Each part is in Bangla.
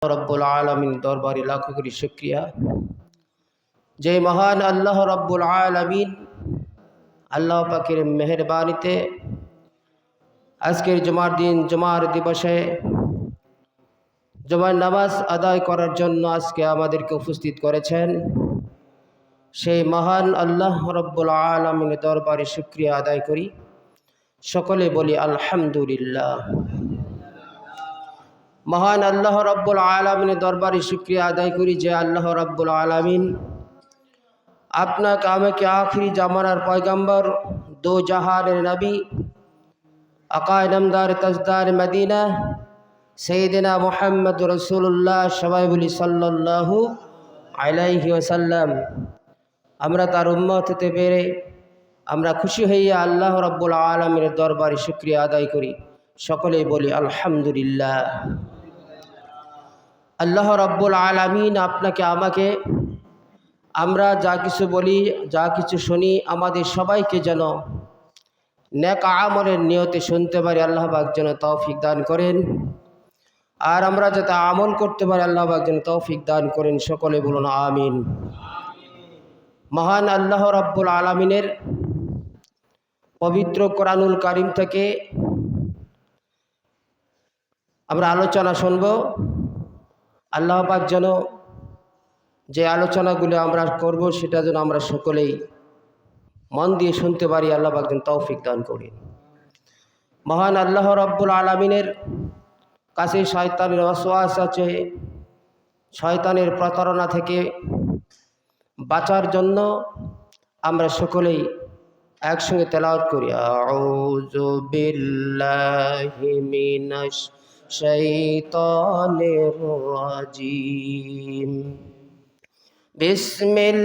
রব্বুল আলামিন দরবারে লাখো কোটি শুকরিয়া। যে মহান আল্লাহ রব্বুল আলামিন আল্লাহ পাকের মেহেরবানিতে আজকের জুমার দিন, জুমার দিবসে জুমার নামাজ আদায় করার জন্য আজকে আমাদেরকে উপস্থিত করেছেন। সেই মহান আল্লাহ রব্বুল আলামিনের দরবারে শুকরিয়া আদায় করি। সকলে বলি আলহামদুলিল্লাহ। মহান আল্লাহ রব্বুল আলামিনের দরবারে শুকরিয়া আদায় করি যে আল্লাহ রব্বুল আলামিন আপনাকে আমাকে আখিরি জামানার পয়গম্বর, দো জাহানের নবী, আকায়ে নামদার তাজদার মদিনা সাইয়্যিদিনা মুহাম্মদ রাসূলুল্লাহ সবাই বলি সাল্লাল্লাহু আলাইহি ওয়াসাল্লাম, আমরা তার উম্মত হতে পেরে আমরা খুশি হইয়া আল্লাহ রব্বুল আলামিনের দরবারে শুকরিয়া আদায় করি। সকলেই বলি আলহামদুলিল্লাহ। আল্লাহ রব্বুল আলামিন আপনাকে আমাকে আমরা যা কিছু বলি, যা কিছু শুনি, আমাদের সবাইকে যেন নেক আমলের নিয়তে শুনতে পারি আল্লাহ পাক যেন তৌফিক দান করেন, আর আমরা যাতে আমল করতে পারি আল্লাহ পাক যেন তৌফিক দান করেন। সকলে বলুন আমিন। মহান আল্লাহ রব্বুল আলামিনের পবিত্র কোরআনুল কারীম থেকে আমরা আলোচনা শুনব। আল্লাহ পাক যেন যে আলোচনাগুলো আমরা করব সেটা যেন আমরা সকলেই মন দিয়ে শুনতে পারি, আল্লাহ পাক যেন তৌফিক দান করেন। মহান আল্লাহ রব্বুল আলামিনের কাছে শয়তানের ওয়াসওয়াস আছে, শয়তানের প্রতারণা থেকে বাঁচার জন্য আমরা সকলেই একসঙ্গে তেলাওয়াত করি। আউযু বিল্লাহি মিনাশ শাইতানির রাজিম। বিসমিল্লাহির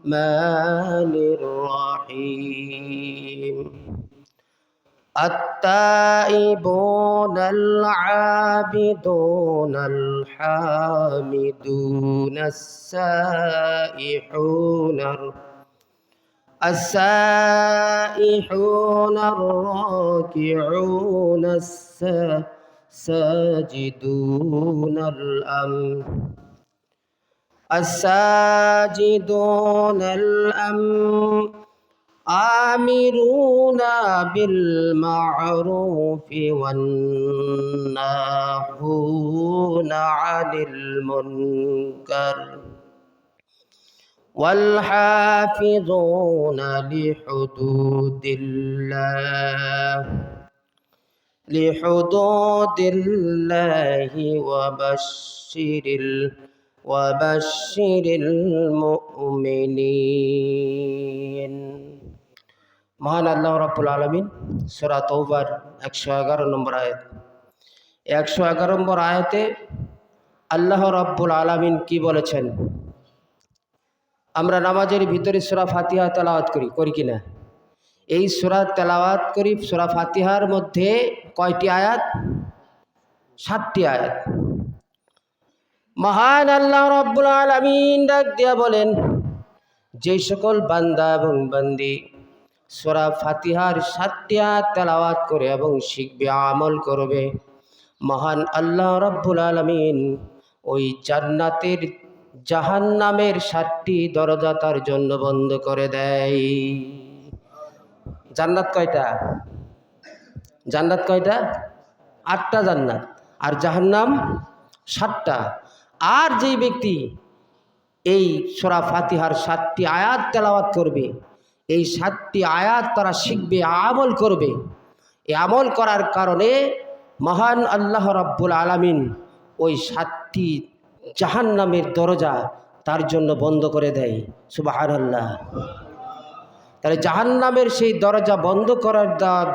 রহমানির রহিম। আত-তাইবুনাল আবিদুনাল হামিদুনাস সাইহুনার السائحون الراكعون الساجدون الساجدون الآمرون بالمعروف والناهون عن المنكر والحافظون لحدود الله وبشر المؤمنين। মহান আল্লাহ রাব্বুল আলামিন সূরা তাওবার 111 নম্বর আয়াত, 111 নম্বর আয়াতে আল্লাহ রাব্বুল আলামিন কি বলেছেন? আমরা নামাজের ভিতরে সূরা ফাতিহা তেলাওয়াত করি কিনা? এই সূরা তেলাওয়াত করি। সূরা ফাতিহার মধ্যে কয়টি আয়াত? 7টি আয়াত। মহান আল্লাহ রাব্বুল আলামিন ডাক দিয়া বলেন, যে সকল বান্দা এবং বান্দি সূরা ফাতিহার 7টি আয়াত তেলাওয়াত করে এবং শিখবে, আমল করবে, মহান আল্লাহ রাব্বুল আলামিন ওই জান্নাতের জাহান্নামের 7টি দরজা তার জন্য বন্ধ করে দেয়। জান্নাত কয়টা? জান্নাত কয়টা? 8টা জান্নাত, আর জাহান্নাম 7টা। আর যেই ব্যক্তি এই সূরা ফাতিহার 7টি আয়াত তেলাওয়াত করবে, এই 7টি আয়াত তারা শিখবে, আমল করবে, এই আমল করার কারণে মহান আল্লাহ রাব্বুল আলামিন ওই 7টি জাহান্নামের দরজা তার জন্য বন্ধ করে দেয়। সুবহানাল্লাহ। তাহলে জাহান্নামের সেই দরজা বন্ধ করার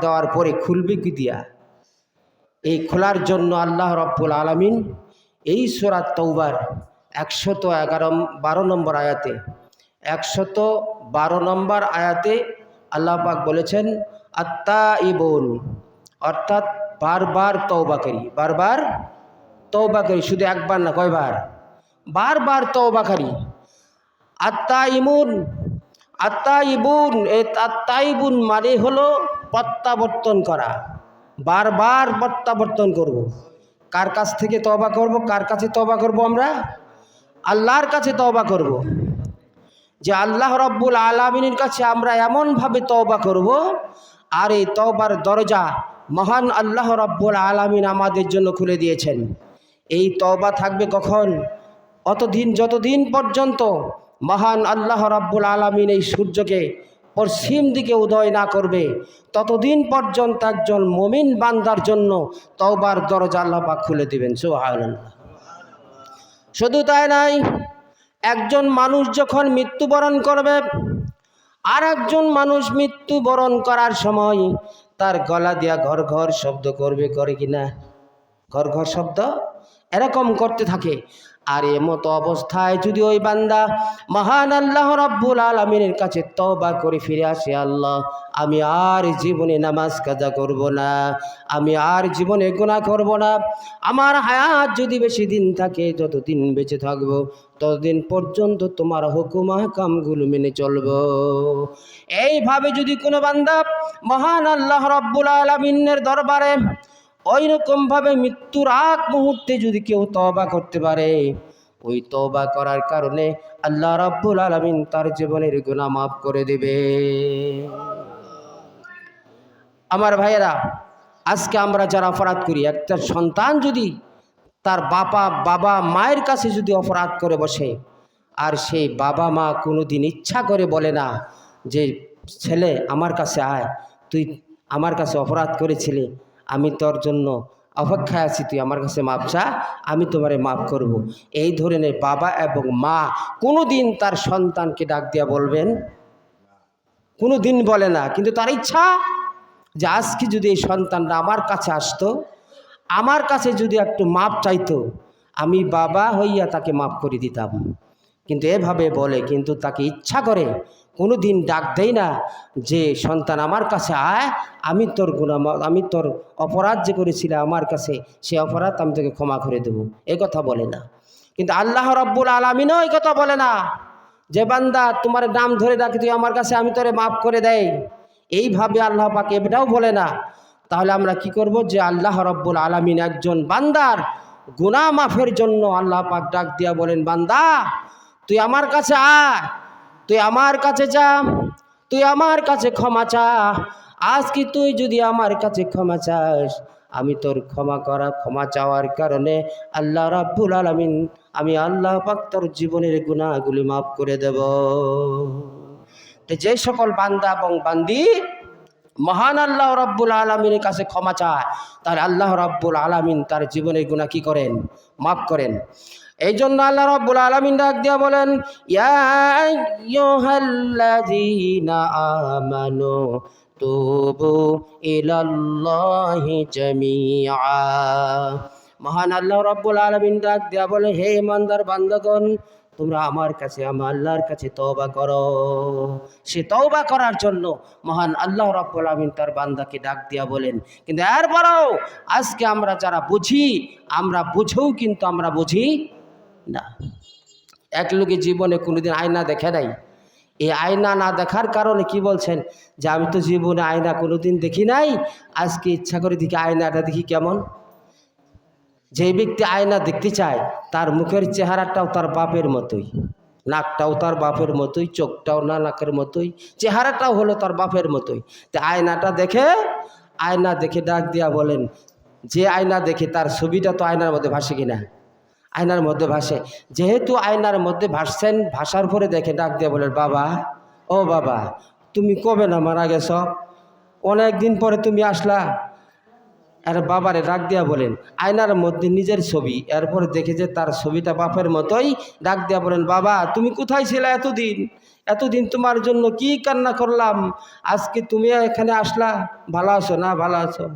দেওয়ার পরে খুলবে কি দিয়া? এই খোলার জন্য আল্লাহ রাব্বুল আলামিন এই সূরা তাওবার 112 নম্বর আয়াতে 112 নম্বর আয়াতে আল্লাহ পাক বলেছেন, আত-তাইবুন, অর্থাৎ বারবার তওবাকারী, বারবার তওবাকারী, শুধু একবার না, কয়বার? বারবার তওবাকারী। আত-তাইবুন, আত-তাইবুন, এই আত-তাইবুন মানে হলো প্রত্যাবর্তন করা, বারবার প্রত্যাবর্তন করব। কার কাছ থেকে তওবা করব? কার কাছে তওবা করব? আমরা আল্লাহর কাছে তওবা করব। যে আল্লাহ রাব্বুল আলামিনের কাছে আমরা এমনভাবে তওবা করব, আর এই তওবার দরজা মহান আল্লাহ রাব্বুল আলামিন আমাদের জন্য খুলে দিয়েছেন। এই তওবা থাকবে কখন? যতদিন পর্যন্ত মহান আল্লাহ রাব্বুল আলামিন এই সূর্যকে পশ্চিম দিকে উদয় না করবে, ততদিন পর্যন্ত একজন মুমিন বান্দার জন্য তওবার দরজা আল্লাহ পাক খুলে দিবেন। সুবহানাল্লাহ। শুধু তাই নাই, একজন মানুষ যখন মৃত্যুবরণ করবে, আর একজন মানুষ মৃত্যুবরণ করার সময় তার গলা দিয়া ঘর ঘর শব্দ করবে, করে কিনা? ঘর ঘর শব্দ এরকম করতে থাকে। আর এমতো অবস্থায় যদি ওই বান্দা মহান আল্লাহ রাব্বুল আলামিনের কাছে তওবা করে ফিরে আসে, আল্লাহ আমি আর জীবনে নামাজ কাজা করব না, আমি আর জীবনে গুনাহ করব না, আমার হায়াত যদি বেশি দিন থাকে, যতদিন বেঁচে থাকবো ততদিন পর্যন্ত তোমার হুকুম আহকামগুলো মেনে চলব। এইভাবে যদি কোনো বান্দা মহান আল্লাহ রাব্বুল আলামিনের দরবারে ওই রকমভাবে মৃত্যুর আগ মুহূর্তে যদি কেউ তওবা করতে পারে, ওই তওবা করার কারণে আল্লাহ রাব্বুল আলামিন তার জীবনের গুনাহ মাফ করে দেবে। আমার ভাইয়েরা, আজকে আমরা যারা অপরাধ করি, একটা সন্তান যদি তার বাবা মায়ের কাছে যদি অপরাধ করে বসে, আর সেই বাবা মা কোনো দিন ইচ্ছা করে বলে না যে ছেলে আমার কাছে আয়, তুই আমার কাছে অপরাধ করেছিলি, আমি তোর জন্য অপেক্ষায় আছি, তুই আমার কাছে মাপ চা, আমি তোমারে মাফ করব। এই ধরনের বাবা এবং মা কোনো দিন তার সন্তানকে ডাক দিয়া বলবেন? কোনো দিন বলে না। কিন্তু তার ইচ্ছা যে আজকে যদি এই সন্তানটা আমার কাছে আসতো, আমার কাছে যদি একটু মাপ চাইতো, আমি বাবা হইয়া তাকে মাফ করে দিতাম। কিন্তু এভাবে বলে, কিন্তু তাকে ইচ্ছা করে কোনো দিন ডাক দেয় না যে সন্তান আমার কাছে আয়, আমি তোর আমি তোর অপরাধ যে করেছিলাম আমার কাছে, সে অপরাধ আমি তোকে ক্ষমা করে দেবো, এ কথা বলে না। কিন্তু আল্লাহ রাব্বুল আলামিনও এই কথা বলে না যে বান্দা তোমার নাম ধরে ডাকি তুই আমার কাছে, আমি তোরে মাফ করে দেই, এইভাবে আল্লাহ পাক এটাও বলে না। তাহলে আমরা কি করব? যে আল্লাহ রাব্বুল আলামিন একজন বান্দার গুনাহ মাফের জন্য আল্লাহ পাক ডাক দিয়া বলেন, বান্দা তুই আমার কাছে আয়, তুই আমার কাছে যা, তুই আমার কাছে ক্ষমা চা। আজকে তুই যদি আমার কাছে ক্ষমা চাস, আমি তোর ক্ষমা চাওয়ার কারণে আল্লাহ রাব্বুল আলামিন, আমি আল্লাহ পাক তোর জীবনের গুনাহগুলি মাফ করে দেব। যে সকল বান্দা এবং বান্দি মহান আল্লাহ রাব্বুল আলামিনের কাছে ক্ষমা চায়, তার আল্লাহ রাব্বুল আলামিন তার জীবনের গুনাহ কি করেন? মাফ করেন। এই জন্য আল্লাহ রাব্বুল আলামিন ডাক দিয়া বলেন, ইয়া আইয়ুহাল্লাযীনা আমানু তুবু ইলাল্লাহি জামিআ। মহান আল্লাহ রাব্বুল আলামিন ডাক দিয়া বলে, হে ইমানদার বান্দাগণ, তোমরা আমার কাছে, আমার আল্লাহর কাছে তওবা করো। সে তওবা করার জন্য মহান আল্লাহ রাব্বুল আলামিন তার বান্দাকে ডাক দিয়া বলেন। কিন্তু এরপরও আজকে আমরা যারা বুঝি, আমরা বুঝেও কিন্তু আমরা বুঝি না। এক লোকে জীবনে কোনোদিন আয়না দেখে নাই, এই আয়না না দেখার কারণে কি বলছেন যে আমি তো জীবনে আয়না কোনোদিন দেখি নাই, আজকে ইচ্ছা করে দেখি আয়নাটা দেখি কেমন। যে ব্যক্তি আয়না দেখতে চায়, তার মুখের চেহারাটাও তার বাপের মতোই, নাকটাও তার বাপের মতোই, চোখটাও না নাকের মতোই, চেহারাটাও হলো তার বাপের মতোই। তো আয়না দেখে ডাক দিয়া বলেন, যে আয়না দেখে তার ছবিটা তো আয়নার মধ্যে ভাসে কিনা? আয়নার মধ্যে ভাসে। যেহেতু আয়নার মধ্যে ভাসছেন, ভাসার পরে দেখে ডাক দিয়া বলেন, বাবা, ও বাবা, তুমি কবে না মারা গেছ? অনেক দিন পরে তুমি আসলা। আর বাবারে ডাক দিয়া বলেন, আয়নার মধ্যে নিজের ছবি, এরপরে দেখে যে তার ছবিটা বাপের মতোই, ডাক দিয়া বলেন, বাবা তুমি কোথায় ছিলে এতদিন তোমার জন্য কি কান্না করলাম, আজকে তুমি এখানে আসলা, ভালো আছো না? ভালো আছো।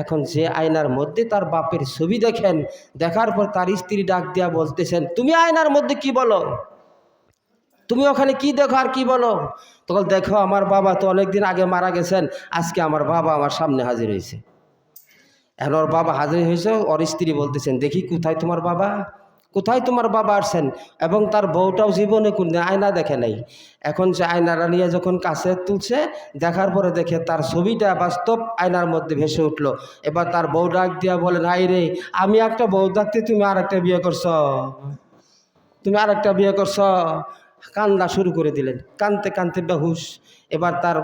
এখন যে আয়নার মধ্যে তার বাপের ছবি দেখেন, দেখার পর তার স্ত্রী ডাক দিয়া বলতেছেন, তুমি আয়নার মধ্যে কি বলো? তুমি ওখানে কি দেখো আর কি বলো? তখন দেখো আমার বাবা তো অনেকদিন আগে মারা গেছেন, আজকে আমার বাবা আমার সামনে হাজির হয়েছে। এখন ওর বাবা হাজির হয়েছে, ওর স্ত্রী বলতেছেন, দেখি কোথায় তোমার বাবা? কোথায় তোমার বাবা আসছেন? এবং তার বউটাও জীবনে কোনদিন আয়না দেখে নাই। এখন সে আয়নাটা নিয়ে যখন কাছে তুলছে, দেখার পরে দেখে তার ছবিটা বাস্তব আয়নার মধ্যে ভেসে উঠলো। এবার তার বউ ডাক দিয়া বলেন, হাই রে, আমি একটা বউ থাকতে তুমি আর একটা বিয়ে করছ, তুমি আর একটা বিয়ে করছ। কান্দা শুরু করে দিলেন, কানতে কানতে বেহুশ। এবার তার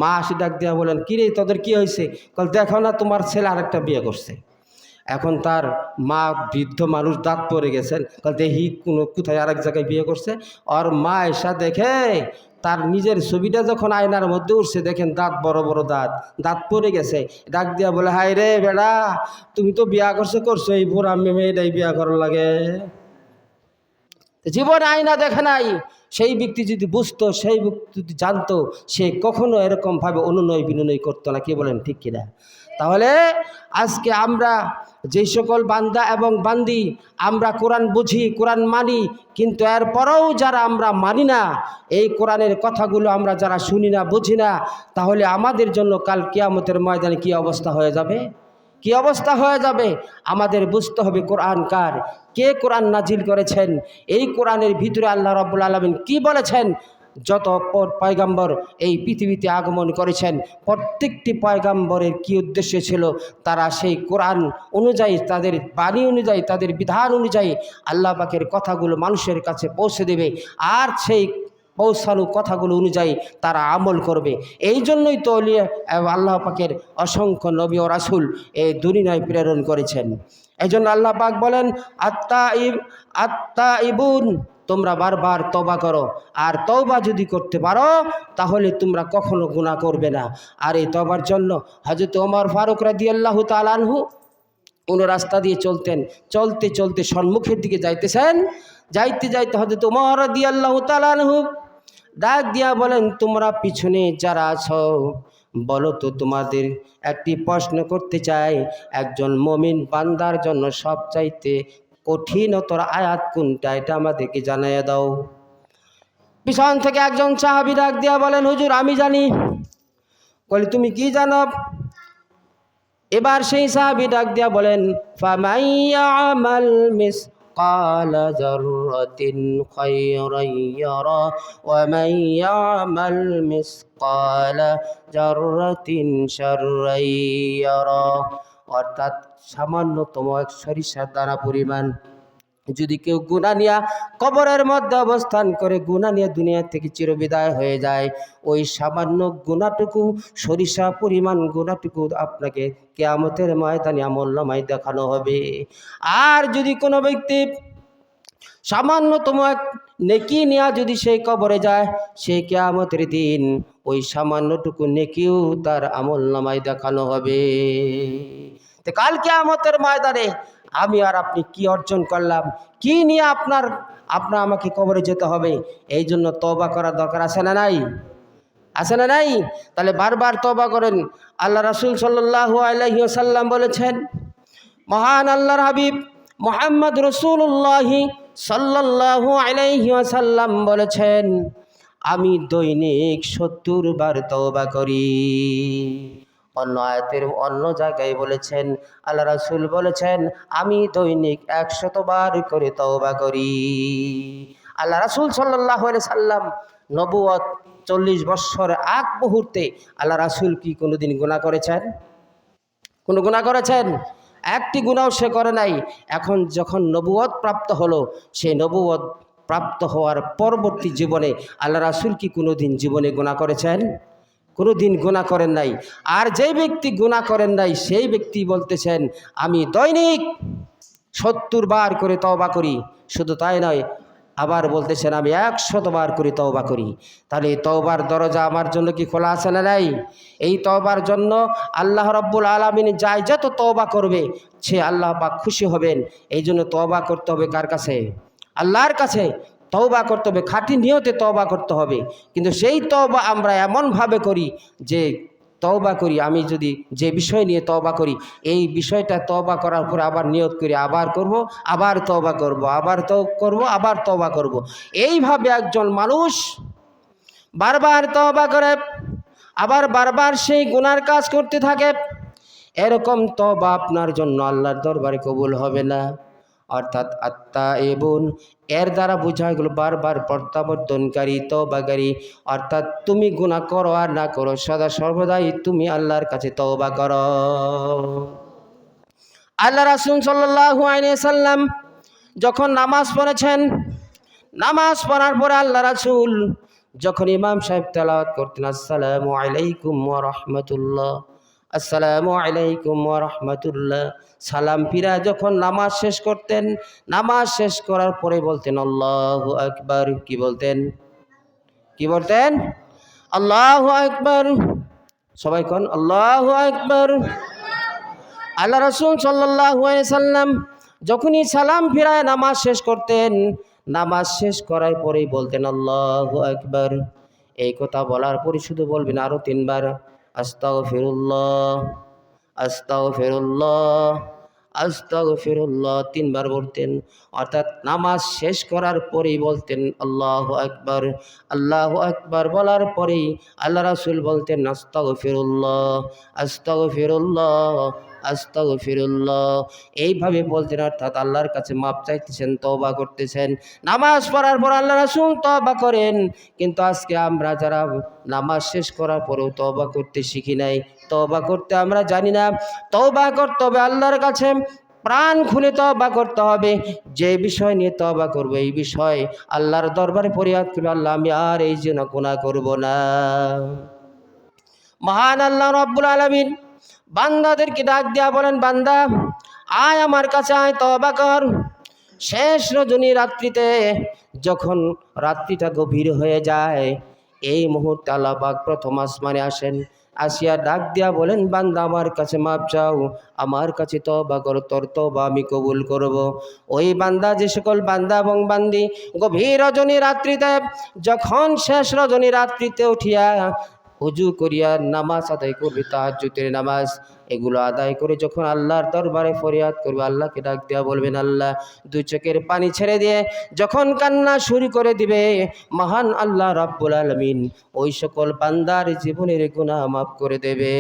মা আসি ডাক দিয়া বলেন, কিরে তোদের কি হয়েছে? কল দেখো না তোমার ছেলে আরেকটা বিয়ে করছে। এখন তার মা বৃদ্ধ মানুষ, দাঁত পড়ে গেছেন, কাল দেখি কোথায় আরেক জায়গায় বিয়ে করছে। আর মা এসা দেখে তার নিজের ছবিটা যখন আয়নার মধ্যে উঠছে, দেখেন দাঁত বড় বড় দাঁত, দাঁত পড়ে গেছে। ডাক দিয়া বলে, হাই রে বেড়া, তুমি তো বিয়া করছো এই বুড়া মেয়েটাই বিয়া করার লাগে। জীবনে আয়না দেখে নাই। সেই ব্যক্তি যদি বুঝতো, সেই ব্যক্তি যদি জানতো, সে কখনো এরকমভাবে অনুনয় বিনয় করতো না। কি বলেন, ঠিক কিনা? তাহলে আজকে আমরা যে সকল বান্দা এবং বান্দি আমরা কোরআন বুঝি, কোরআন মানি, কিন্তু এরপরেও যারা আমরা মানি না, এই কোরআনের কথাগুলো আমরা যারা শুনি না, বুঝি না, তাহলে আমাদের জন্য কাল কিয়ামতের ময়দানে কী অবস্থা হয়ে যাবে? কি অবস্থা হয়ে যাবে? আমাদের বুঝতে হবে কোরআন কার, কে কোরআন নাজিল করেছেন, এই কোরআনের ভিতরে আল্লাহ রাব্বুল আলামিন কি বলেছেন। যত পয়গাম্বর এই পৃথিবীতে আগমন করেছেন, প্রত্যেকটি পয়গাম্বরের কি উদ্দেশ্য ছিল? তারা সেই কোরআন অনুযায়ী, তাদের বাণী অনুযায়ী, তাদের বিধান অনুযায়ী আল্লাহ পাকের কথাগুলো মানুষের কাছে পৌঁছে দেবে, আর সেই পৌঁছানো কথাগুলো অনুযায়ী তারা আমল করবে। এই জন্যই তো আল্লাহ পাকের অসংখ্য নবী ও রাসূল এই দুনিয়ায় প্রেরণ করেছেন। এই জন্য আল্লাহ পাক বলেন, আত্তা ইবুন, তোমরা বারবার তওবা করো, আর তওবা যদি করতে পারো তাহলে তোমরা কখনো গুনাহ করবে না। আর এই তওবার জন্য হযরত ওমর ফারুক রাদিয়াল্লাহু তাআলা আনহু কোনো রাস্তা দিয়ে চলতেন, চলতে চলতে সম্মুখের দিকে যাইতেছেন, যাইতে যাইতে হযরত ওমর রাদিয়াল্লাহু তাআলা আনহু ডাক দিয়া বলেন, তোমরা পিছনে যারা আছো, বলো তো, তোমাদের একটি প্রশ্ন করতে চাই, একজন মুমিন বান্দার জন্য সবচাইতে কঠিনতর আয়াত কোনটা, এটা আমাদেরকে জানাইয়া দাও। পিছন থেকে একজন সাহাবী ডাক দিয়া বলেন, হুজুর আমি জানি। বলে, তুমি কি জানো? এবার সেই সাহাবী ডাক দিয়া বলেন, ফামাইয়ামাল মিসকালা যাররাতিন খায়রান ইয়ারা ওয়া মাইয়ামাল মিসকালা যাররাতিন শাররান ইয়ারা। অর্থাৎ সামান্যতম এক সরিষার দানা পরিমাণ যদি কেউ গুনাহ নিয়া কবরের মধ্যে অবস্থান করে, গুনাহ নিয়ে দুনিয়া থেকে চিরবিদায় হয়ে যায়, ওই সামান্য গুনাহটুকু, সরিষা পরিমাণ গুনাহটুকু আপনাকে কিয়ামতের ময়দানে আমলনামায় দেখানো হবে। আর যদি কোনো ব্যক্তি সামান্যতম এক নেকি নিয়া যদি সেই কবরে যায়, সে কিয়ামতের দিন ওই সামান্যটুকু নেকিও তার আমলনামায় দেখানো হবে। তো কাল কিয়ামতের ময়দানে আমি আর আপনি কি অর্জন করলাম, কি নিয়ে আপনার আমাকে কবরে যেতে হবে? এই জন্য তওবা করার দরকার আছে না নাই? আছে না নাই? তাহলে বারবার তওবা করেন। আল্লাহ রাসূল সাল্লাল্লাহু আলাইহি ওয়াসাল্লাম বলেছেন, মহান আল্লাহর হাবিব মুহাম্মদ রাসূলুল্লাহ সাল্লাল্লাহু আলাইহি ওয়াসাল্লাম বলেছেন, আমি দৈনিক ৭০ বার তওবা করি। অন্য আয়াতের অন্য জায়গায় বলেছেন, আল্লাহ রাসূল বলেছেন, আমি দৈনিক ১০০ বার করে তওবা করি। আল্লাহ রাসূল সাল্লাল্লাহু আলাইহি সাল্লাম নবুয়ত ৪০ বৎসর আগ মুহূর্তে আল্লাহ রাসূল কি কোনোদিন গুনাহ করেছেন? কোনো গুনাহ করেছেন? একটি গুনাহও সে করে নাই। এখন যখন নবুয়ত প্রাপ্ত হলো, সে নবুয়ত প্রাপ্ত হওয়ার পরবর্তী জীবনে আল্লাহ রাসূল কি কোনোদিন জীবনে গুনাহ করেছেন? কোনো দিন গুনাহ করেন নাই। আর যেই ব্যক্তি গুনাহ করেন নাই, সেই ব্যক্তি বলতেছেন, আমি দৈনিক ৭০ বার করে তওবা করি। শুধু তাই নয়, আবার বলতেছেন, আমি ১০০ বার করে তওবা করি। তাহলে এই তওবার দরজা আমার জন্য কি খোলা আছে না নাই? এই তওবার জন্য আল্লাহ রাব্বুল আলামিন যাই যত তওবা করবে, সে আল্লাহ পাক খুশি হবেন। এই জন্য তওবা করতে হবে কার কাছে? আল্লাহর কাছে। তওবা করতে হবে, খাঁটি নিয়তে তওবা করতে হবে। কিন্তু সেই তওবা আমরা এমনভাবে করি যে তওবা করি, আমি যদি যে বিষয় নিয়ে তওবা করি, এই বিষয়টা তওবা করার পরে আবার নিয়ত করি, আবার করব, আবার তওবা করব, আবার করব, আবার তওবা করব। এইভাবে একজন মানুষ বারবার তওবা করে, আবার বারবার সেই গুনার কাজ করতে থাকে, এরকম তওবা আপনার জন্য আল্লাহর দরবারে কবুল হবে না। অর্থাৎ আত্তায়েবুন, এর দ্বারা বোঝা গেল বারবার প্রত্যাবর্তনকারী, তওবাকারী। অর্থাৎ তুমি গুনাহ করো আর না করো, সদা সর্বদাই তুমি আল্লাহর কাছে তওবা করো। আল্লাহ রাসূল সাল্লাল্লাহু আলাইহি সাল্লাম যখন নামাজ পড়েছেন, নামাজ পড়ার পরে আল্লাহ রাসূল যখন ইমাম সাহেব তেলাওয়াত করতেন, আসসালামু আলাইকুম ওয়া রাহমাতুল্লাহ, আসসালামু আলাইকুম ওয়া রাহমাতুল্লাহ, সালাম ফিরা যখন নামাজ শেষ করতেন, নামাজ শেষ করার পরে বলতেন আল্লাহু আকবার। কি বলতেন? কি বলতেন? আল্লাহু আকবার। সবাই কোন আল্লাহু আকবার। আল্লাহ রাসূল সাল্লাল্লাহু আলাইহি সাল্লাম যখনই সালাম ফিরায় নামাজ শেষ করতেন, নামাজ শেষ করার পরেই বলতেন আল্লাহু আকবার। এই কথা বলার পরে শুধু বলবেন আরো 3 বার আস্তাগফিরুল্লাহ, আস্তাগফিরুল্লাহ, আস্তাগফিরুল্লাহ, 3 বার বলতেন। অর্থাৎ নামাজ শেষ করার পরেই বলতেন আল্লাহু আকবার। আল্লাহু আকবার বলার পরেই আল্লাহ রাসূল বলতেন আস্তাগফিরুল্লাহ, আস্তাগফিরুল্লাহ, আস্তাগফিরুল্লাহ। এইভাবে বলতেন, অর্থাৎ আল্লাহর কাছে মাপ চাইতেছেন, তওবা করতেছেন। নামাজ পড়ার পর আল্লাহ রাসূল তওবা করেন, কিন্তু আজকে আমরা যারা নামাজ শেষ করার পরেও তওবা করতে শিখি নাই, তওবা করতে আমরা জানি না। তওবা করতে হবে আল্লাহর কাছে, প্রাণ খুলে তওবা করতে হবে। যে বিষয় নিয়ে তওবা করব, এই বিষয় আল্লাহর দরবারে ফরিয়াদ করব, আল্লাহ আমি আর এই যেন গুনাহ করব না। মহান আল্লাহ রাব্বুল আলামিন বান্দাদেরকে ডাক দিয়া বলেন, বান্দা আয় আমার কাছে, আয় তওবা কর। শেষ রজনী রাত্রিতে যখন রাত্রিটা গভীর হয়ে যায়, এই মুহূর্তে আল্লাহ পাক প্রথম আসমানে আসেন, আসিয়া ডাক দিয়া বলেন, বান্দা আমার কাছে মাপ চাও, আমার কাছে তওবা করো, তোর তওবা আমি কবুল করব। ওই বান্দা, যে সকল বান্দা এবং বান্দি গভীর রজনী রাত্রিতে যখন শেষ রজনী রাত্রিতে উঠিয়া উজু করিয়া নামাজ আদায় করবে, তাহাজ্জুদের নামাজ, এগুলো আদায় করে যখন আল্লাহর দরবারে ফরিয়াদ করবে, আল্লাহকে ডাক দেওয়া বলবেন, আল্লাহ, দুই চোখের পানি ছেড়ে দিয়ে যখন কান্না শুরু করে দিবে, মহান আল্লাহ রাব্বুল আলামিন ওই সকল বান্দার জীবনের গুনাহ মাফ করে দেবে।